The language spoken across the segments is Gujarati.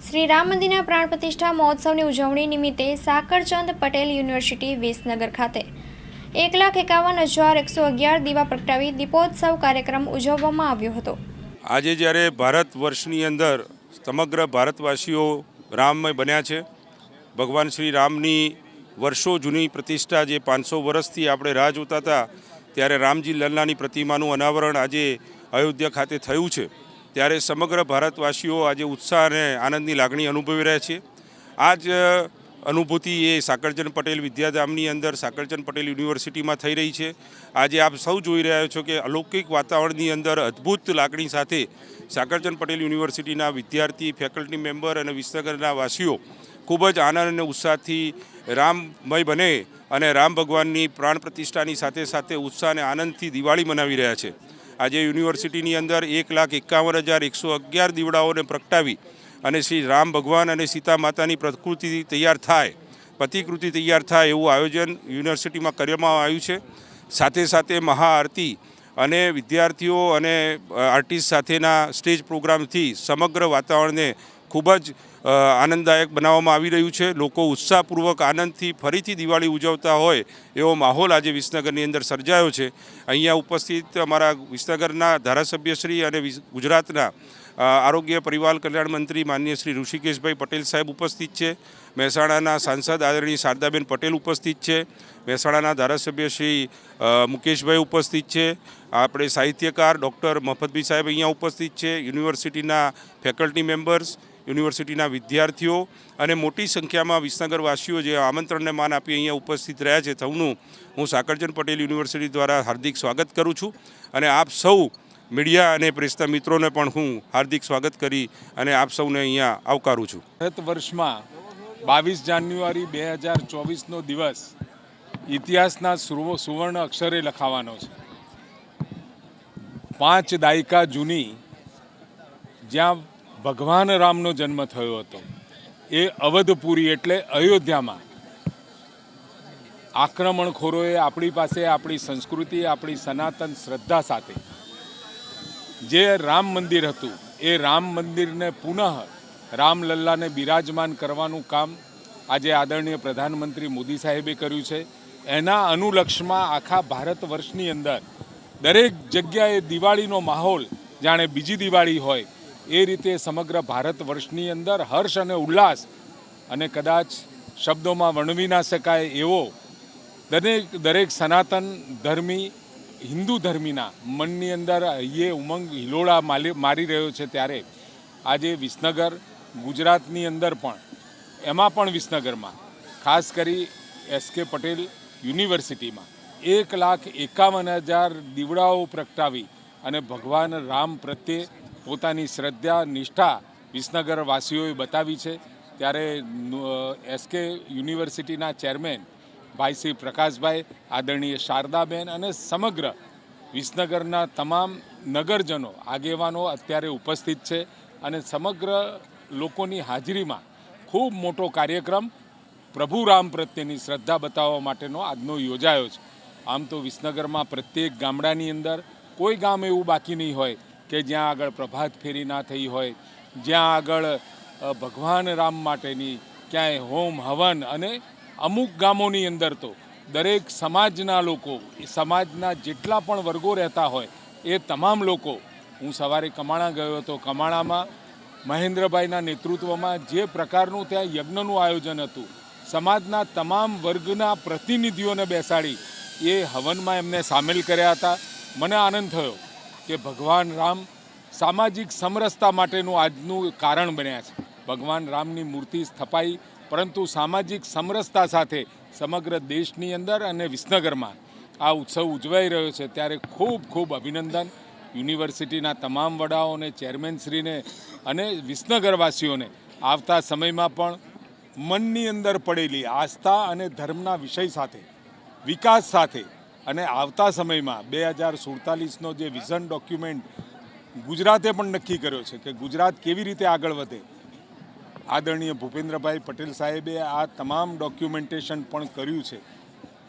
શ્રી રામ મંદિરના પ્રાણ પ્રતિષ્ઠા મહોત્સવની ઉજવણી નિમિત્તે સાકરચંદ પટેલ યુનિવર્સિટી વિસનગર ખાતે 1,51,111 દીવા પ્રગટાવી દીપોત્સવ કાર્યક્રમ ઉજવવામાં આવ્યો હતો। આજે જ્યારે ભારત વર્ષની અંદર સમગ્ર ભારતવાસીઓ રામમય બન્યા છે, ભગવાન શ્રી રામની વર્ષો જૂની પ્રતિષ્ઠા જે 500 વર્ષથી આપણે રાહ જોતા હતા, ત્યારે રામજી લલ્લાની પ્રતિમાનું અનાવરણ આજે અયોધ્યા ખાતે થયું છે। ત્યારે સમગ્ર ભારતવાસીઓ આજે ઉત્સાહ અને આનંદની લાગણી અનુભવી રહ્યા છે। આ જ અનુભૂતિ એ સાકરચંદ પટેલ વિદ્યાધામની અંદર સાકરચંદ પટેલ યુનિવર્સિટીમાં થઈ રહી છે। આજે આપ સૌ જોઈ રહ્યા છો કે અલૌકિક વાતાવરણની અંદર અદ્ભુત લાગણી સાથે સાકરચંદ પટેલ યુનિવર્સિટીના વિદ્યાર્થી, ફેકલ્ટી મેમ્બર અને વિસનગરના વાસીઓ ખૂબ જ આનંદ અને ઉત્સાહથી રામમય બને અને રામ ભગવાનની પ્રાણ પ્રતિષ્ઠાની સાથે સાથે ઉત્સાહ અને આનંદથી દિવાળી મનાવી રહ્યા છે। આજે યુનિવર્સિટીની અંદર 1,51,111 દીવડાઓને પ્રગટાવી અને શ્રી રામ ભગવાન અને સીતા માતાની પ્રતિકૃતિ તૈયાર થાય એવું આયોજન યુનિવર્સિટીમાં કરવામાં આવ્યું છે। સાથે સાથે મહાઆરતી અને વિદ્યાર્થીઓ અને આર્ટિસ્ટ સાથેના સ્ટેજ પ્રોગ્રામથી સમગ્ર વાતાવરણને ખૂબ જ આનંદદાયક બનાવવામાં આવી રહ્યું છે। લોકો ઉત્સાહપૂર્વક આનંદથી ફરીથી દિવાળી ઉજવતા હોય એવો માહોલ આજે વિસનગરની અંદર સર્જાયો છે। અહીંયા ઉપસ્થિત અમારા વિસનગરના ધારાસભ્યશ્રી અને ગુજરાતના આરોગ્ય પરિવાર કલ્યાણ મંત્રી માનનીય શ્રી ઋષિકેશભાઈ પટેલ સાહેબ ઉપસ્થિત છે। મહેસાણાના સાંસદ આદરણીય શારદાબેન પટેલ ઉપસ્થિત છે। મહેસાણાના ધારાસભ્ય શ્રી મુકેશભાઈ ઉપસ્થિત છે। આપણે સાહિત્યકાર ડૉક્ટર મફતભાઈ સાહેબ અહીંયા ઉપસ્થિત છે। યુનિવર્સિટીના ફેકલ્ટી મેમ્બર્સ, યુનિવર્સિટીના વિદ્યાર્થીઓ અને મોટી સંખ્યામાં વિસનગરવાસીઓ જે આમંત્રણને માન આપી અહીંયા ઉપસ્થિત રહ્યા છે, સૌનું હું સાકરચંદ પટેલ યુનિવર્સિટી દ્વારા હાર્દિક સ્વાગત કરું છું અને આપ સૌ મીડિયા અને પ્રેસના મિત્રોને પણ હું હાર્દિક સ્વાગત કરી અને આપ સૌને અહીંયા આવકારું છું। ગત વર્ષમાં 22 જાન્યુઆરી 2024નો દિવસ ઇતિહાસના સુવર્ણ અક્ષરે લખાવાનો છે। 5 દાયકા જૂની જ્યાં ભગવાન રામનો જન્મ થયો હતો એ અવધપુરી એટલે અયોધ્યામાં આક્રમણખોરોએ આપણી પાસે આપણી સંસ્કૃતિ, આપણી સનાતન શ્રદ્ધા સાથે જે રામ મંદિર હતું એ રામ મંદિરને પુનઃ રામલલ્લાને બિરાજમાન કરવાનું કામ આજે આદરણીય પ્રધાનમંત્રી મોદી સાહેબે કર્યું છે। એના અનુલક્ષમાં આખા ભારત વર્ષની અંદર દરેક જગ્યાએ દિવાળીનો માહોલ જાણે બીજી દિવાળી હોય એ રીતે સમગ્ર ભારત વર્ષની અંદર હર્ષ અને ઉલ્લાસ અને કદાચ શબ્દોમાં વર્ણવી ના શકાય એવો દરેક સનાતન ધર્મી હિન્દુ ધર્મીના મનની અંદર એ ઉમંગ હિલોળા મારી રહ્યો છે। ત્યારે આજે વિસનગર ગુજરાતની અંદર પણ એમાં પણ વિસનગરમાં ખાસ કરી એસકે પટેલ યુનિવર્સિટીમાં 1,51,000 દીવડાઓ પ્રગટાવી અને ભગવાન રામ પ્રત્યે પોતાની શ્રદ્ધા, નિષ્ઠા વિસનગરવાસીઓએ બતાવી છે। ત્યારે એસકે યુનિવર્સિટીના ચેરમેન ભાઈ શ્રી પ્રકાશભાઈ, આદરણીય શારદાબેન અને સમગ્ર વિસનગરના તમામ નગરજનો, આગેવાનો અત્યારે ઉપસ્થિત છે અને સમગ્ર લોકોની હાજરીમાં ખૂબ મોટો કાર્યક્રમ પ્રભુ રામ પ્રત્યેની શ્રદ્ધા બતાવવા માટેનો આજનો યોજાયો છે। આમ તો વિસનગરમાં પ્રત્યેક ગામડાની અંદર કોઈ ગામ એવું બાકી નહીં હોય કે જ્યાં આગળ પ્રભાત ફેરી ના થઈ હોય, જ્યાં આગળ ભગવાન રામ માટેની ક્યાંય હોમ હવન, અને અમુક ગામોની અંદર તો દરેક સમાજના લોકો, સમાજના જેટલા પણ વર્ગો રહેતા હોય એ તમામ લોકો, હું સવારે કમાણા ગયો હતો, કમાણામાં મહેન્દ્રભાઈના નેતૃત્વમાં જે પ્રકારનું ત્યાં યજ્ઞનું આયોજન હતું, સમાજના તમામ વર્ગના પ્રતિનિધિઓને બેસાડી એ હવનમાં એમને સામેલ કર્યા હતા। મને આનંદ થયો કે ભગવાન રામ સામાજિક સમરસતા માટેનું આજનું કારણ બન્યા છે। ભગવાન રામની મૂર્તિ સ્થપાઈ, પરંતુ સામાજિક સમરસતા સાથે સમગ્ર દેશની અંદર અને વિસનગરમાં આ ઉત્સવ ઉજવાઈ રહ્યો છે। ત્યારે ખૂબ ખૂબ અભિનંદન યુનિવર્સિટીના તમામ વડાઓને, ચેરમેનશ્રીને અને વિસનગરવાસીઓને। આવતા સમયમાં પણ મનની અંદર પડેલી આસ્થા અને ધર્મના વિષય સાથે, વિકાસ સાથે અને આવતા સમયમાં 2047નો જે વિઝન ડોક્યુમેન્ટ ગુજરાતે પણ નક્કી કર્યો છે કે ગુજરાત કેવી રીતે આગળ વધે, આદરણીય ભૂપેન્દ્રભાઈ પટેલ સાહેબે આ તમામ ડોક્યુમેન્ટેશન પણ કર્યું છે।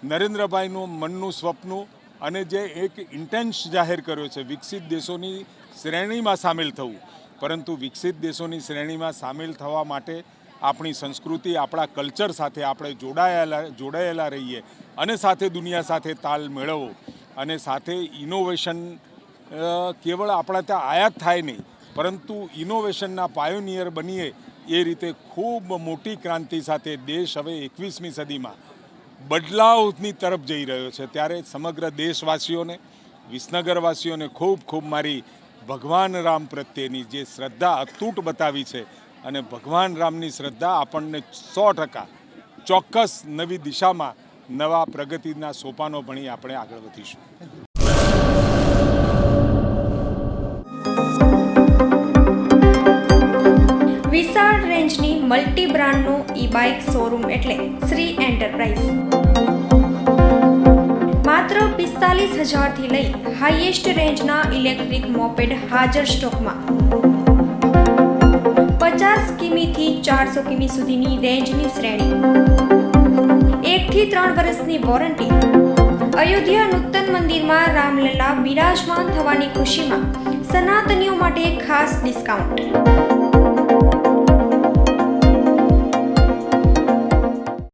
નરેન્દ્રભાઈનું મનનું સ્વપ્ન અને જે એક ઇન્ટેન્સ જાહેર કર્યો છે વિકસિત દેશોની શ્રેણીમાં સામેલ થવું, પરંતુ વિકસિત દેશોની શ્રેણીમાં સામેલ થવા માટે આપણી સંસ્કૃતિ, આપણા કલ્ચર સાથે આપણે જોડાયેલા રહીએ અને સાથે દુનિયા સાથે તાલ મેળવવો અને સાથે ઇનોવેશન કેવળ આપણા ત્યાં આયાત થાય નહીં, પરંતુ ઇનોવેશનના પાયોનિયર બનીએ એ રીતે ખૂબ મોટી ક્રાંતિ સાથે દેશ હવે 21મી સદીમાં બદલાવની તરફ જઈ રહ્યો છે. ત્યારે સમગ્ર દેશવાસીઓને, વિસનગરવાસીઓને ખૂબ ખૂબ મારી ભગવાન રામ પ્રત્યેની જે શ્રદ્ધા અતૂટ બતાવી છે અને ભગવાન રામની શ્રદ્ધા આપણને 100% ચોક્કસ નવી દિશામાં નવા પ્રગતિના સોપાનો ભણી આપણે આગળ વધીશું. વિશાળ રેન્જની મલ્ટી બ્રાન્ડનું ઈ-બાઇક શોરૂમ એટલે શ્રી એન્ટરપ્રાઇઝ. માત્ર 45,000 થી લઈ હાઈએસ્ટ રેન્જના ઇલેક્ટ્રિક મોપેડ હાજર સ્ટોકમાં. 50 કિમીથી 400 કિમી સુધીની રેન્જની શ્રેણી. 1 થી 3 વર્ષની વોરંટી. અયોધ્યા નૂતન મંદિરમાં રામલલ્લા બિરાજમાન થવાની ખુશીમાં સનાતનીઓ માટે ખાસ ડિસ્કાઉન્ટ.